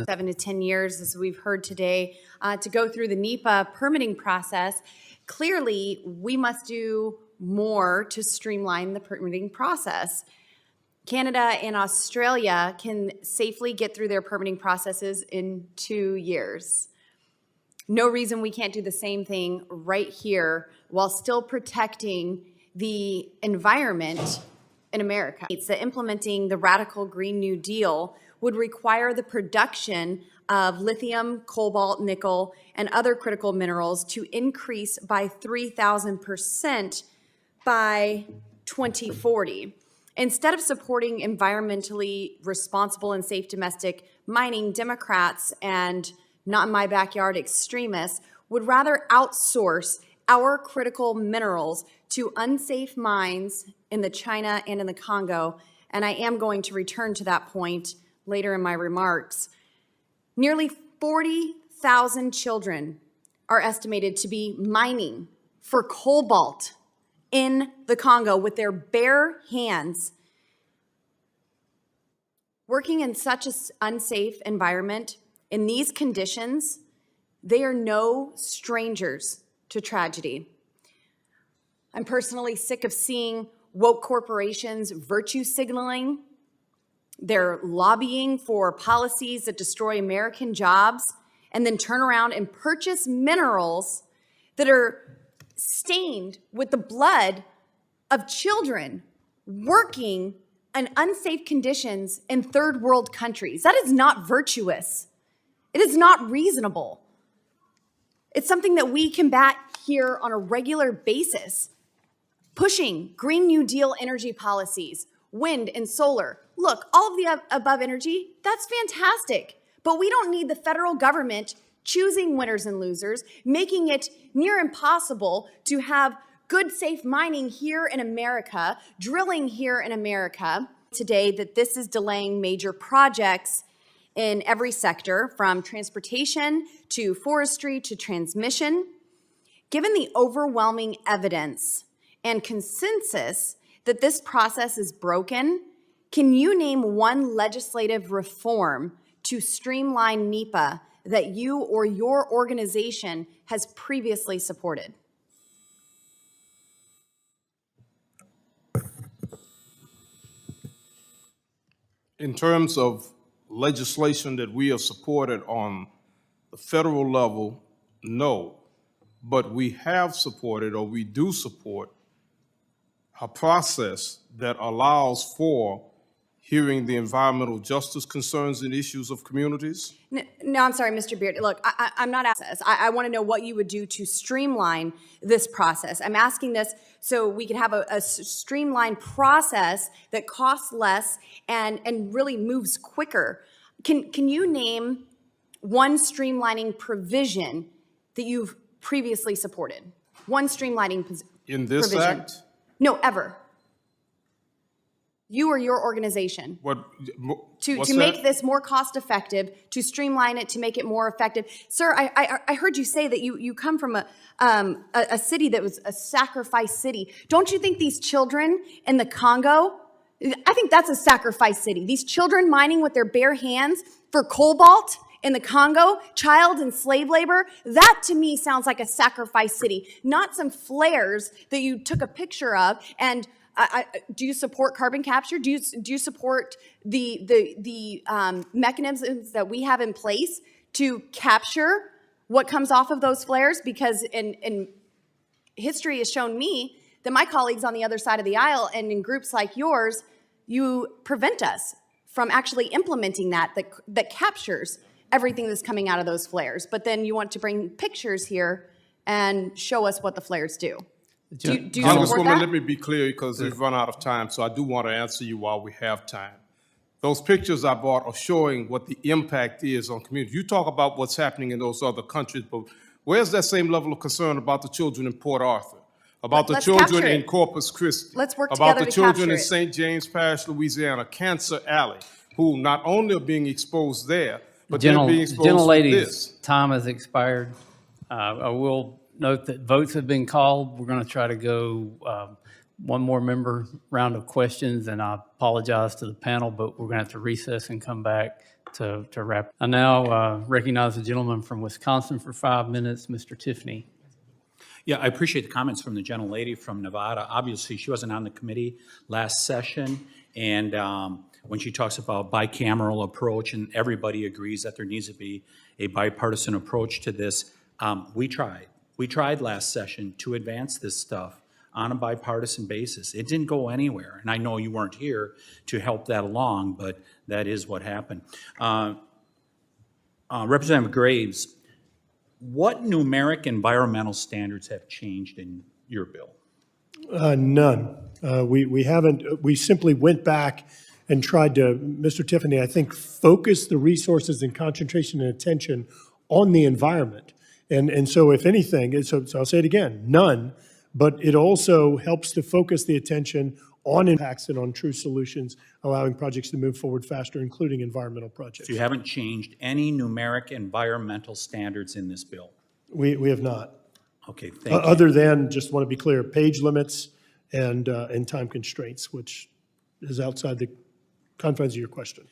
7 to 10 years, as we've heard today, to go through the NEPA permitting process. Clearly, we must do more to streamline the permitting process. Canada and Australia can safely get through their permitting processes in 2 years. No reason we can't do the same thing right here while still protecting the environment in America. It's that implementing the radical Green New Deal would require the production of lithium, cobalt, nickel, and other critical minerals to increase by 3,000% by 2040. Instead of supporting environmentally responsible and safe domestic mining, Democrats and not in my backyard extremists would rather outsource our critical minerals to unsafe mines in the China and in the Congo, and I am going to return to that point later in my remarks. Nearly 40,000 children are estimated to be mining for cobalt in the Congo with their bare hands. Working in such an unsafe environment, in these conditions, they are no strangers to tragedy. I'm personally sick of seeing woke corporations virtue signaling. They're lobbying for policies that destroy American jobs and then turn around and purchase minerals that are stained with the blood of children working in unsafe conditions in third world countries. That is not virtuous. It is not reasonable. It's something that we combat here on a regular basis. Pushing Green New Deal energy policies, wind and solar. Look, all of the above energy, that's fantastic. But we don't need the federal government choosing winners and losers, making it near impossible to have good, safe mining here in America, drilling here in America. Today, that this is delaying major projects in every sector, from transportation to forestry to transmission. Given the overwhelming evidence and consensus that this process is broken, can you name one legislative reform to streamline NEPA that you or your organization has previously supported? In terms of legislation that we have supported on the federal level, no. But we have supported, or we do support, a process that allows for hearing the environmental justice concerns and issues of communities. No, I'm sorry, Mr. Beard. Look, I'm not asking this. I want to know what you would do to streamline this process. I'm asking this so we can have a streamlined process that costs less and really moves quicker. Can you name one streamlining provision that you've previously supported? One streamlining in this provision. act? No, ever. You or your organization. To make this more cost effective, to streamline it, to make it more effective. Sir, I heard you say that you come from a city that was a sacrifice city. Don't you think these children in the Congo, I think that's a sacrifice city. These children mining with their bare hands for cobalt in the Congo, child and slave labor, that to me sounds like a sacrifice city, not some flares that you took a picture of. And do you support carbon capture? Do you support the mechanisms that we have in place to capture what comes off of those flares? Because in history has shown me that my colleagues on the other side of the aisle and in groups like yours, you prevent us from actually implementing that captures everything that's coming out of those flares. But then you want to bring pictures here and show us what the flares do. Do you support Congresswoman, that? let me be clear because we've run out of time, so I do want to answer you while we have time. Those pictures I brought are showing what the impact is on communities. You talk about what's happening in those other countries, but where's that same level of concern about the children in Port Arthur, about the children in Corpus Christi, Let's work about together the to children in capture it. St. James Parish, Louisiana, Cancer Alley, who not only are being exposed there, but they're being exposed with this. Time has expired. I will note that votes have been called. We're going to try to go one more member round of questions, and I apologize to the panel, but we're going to have to recess and come back to wrap. I now recognize the gentleman from Wisconsin for 5 minutes, Mr. Tiffany. Yeah, I appreciate the comments from the gentlelady from Nevada. Obviously, she wasn't on the committee last session, and when she talks about bicameral approach, and everybody agrees that there needs to be a bipartisan approach to this, we tried. We tried last session to advance this stuff on a bipartisan basis. It didn't go anywhere, and I know you weren't here to help that along, but that is what happened. Representative Graves, what numeric environmental standards have changed in your bill? None. We haven't, we simply went back and tried to, Mr. Tiffany, I think, focus the resources and concentration and attention on the environment. And so if anything, so I'll say it again, none, but it also helps to focus the attention on impacts and on true solutions, allowing projects to move forward faster, including environmental projects. So you haven't changed any numeric environmental standards in this bill? We have not. Okay, thank you. Other than, just want to be clear, page limits and time constraints, which is outside the confines of your question.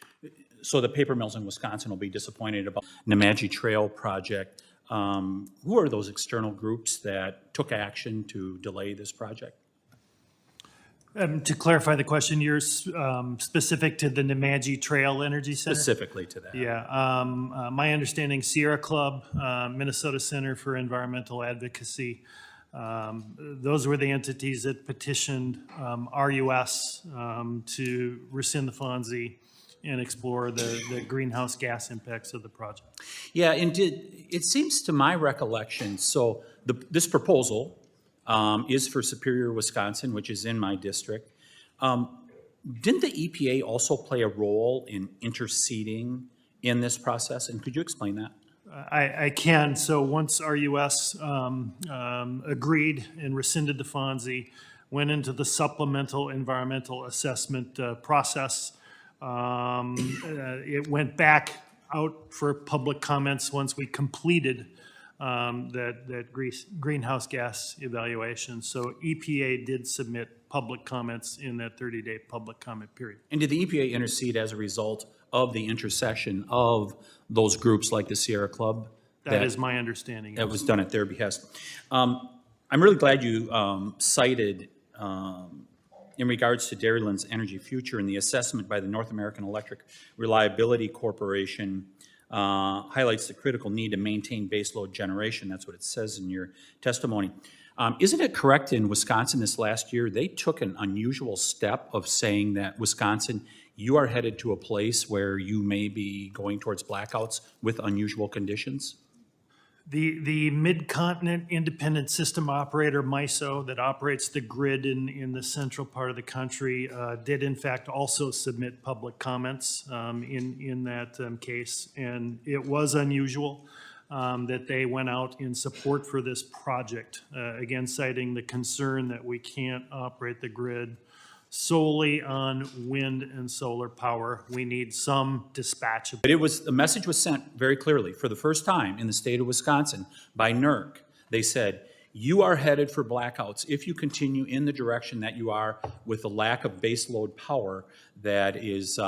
So the paper mills in Wisconsin will be disappointed about Nemadji Trail project. Who are those external groups that took action to delay this project? To clarify the question, you're specific to the Nemadji Trail Energy Center? Specifically to that. Yeah. My understanding, Sierra Club, Minnesota Center for Environmental Advocacy, those were the entities that petitioned RUS to rescind the FONSI and explore the greenhouse gas impacts of the project. Yeah, and it seems to my recollection, so this proposal is for Superior, Wisconsin, which is in my district. Didn't the EPA also play a role in interceding in this process? And could you explain that? I can. So once RUS agreed and rescinded the FONSI, went into the supplemental environmental assessment process. It went back out for public comments once we completed that greenhouse gas evaluation. So EPA did submit public comments in that 30-day public comment period. And did the EPA intercede as a result of the intercession of those groups like the Sierra Club? That is my understanding. That was done at their behest. I'm really glad you cited in regards to Dairyland's energy future and the assessment by the North American Electric Reliability Corporation highlights the critical need to maintain baseload generation. That's what it says in your testimony. Isn't it correct in Wisconsin this last year, they took an unusual step of saying that Wisconsin, you are headed to a place where you may be going towards blackouts with unusual conditions? The Mid-Continent Independent System Operator, MISO, that operates the grid in the central part of the country, did in fact also submit public comments in that case. And it was unusual that they went out in support for this project, again citing the concern that we can't operate the grid solely on wind and solar power. We need some dispatchability. But the message was sent very clearly for the first time in the state of Wisconsin by NERC. They said, you are headed for blackouts if you continue in the direction that you are with the lack of baseload power that is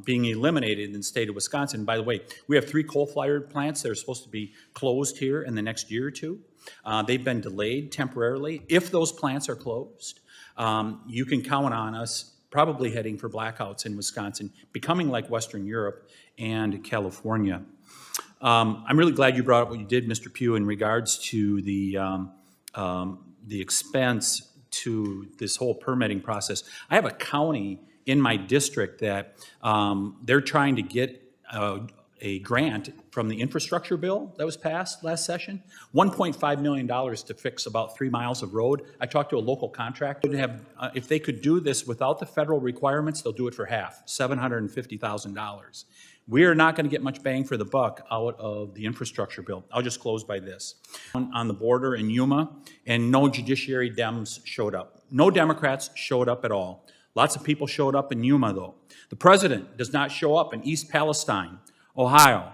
being eliminated in the state of Wisconsin. By the way, we have 3 coal-fired plants that are supposed to be closed here in the next year or two. They've been delayed temporarily. If those plants are closed, you can count on us probably heading for blackouts in Wisconsin, becoming like Western Europe and California. I'm really glad you brought up what you did, Mr. Pugh, in regards to the expense to this whole permitting process. I have a county in my district that they're trying to get a grant from the infrastructure bill that was passed last session, $1.5 million to fix about 3 miles of road. I talked to a local contractor. If they could do this without the federal requirements, they'll do it for half, $750,000. We are not going to get much bang for the buck out of the infrastructure bill. I'll just close by this. On the border in Yuma, and no judiciary Dems showed up. No Democrats showed up at all. Lots of people showed up in Yuma, though. The president does not show up in East Palestine, Ohio,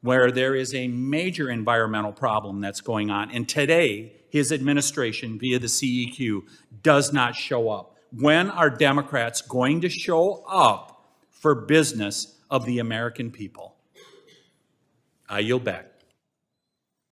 where there is a major environmental problem that's going on. And today, his administration, via the CEQ, does not show up. When are Democrats going to show up for business of the American people? I yield back.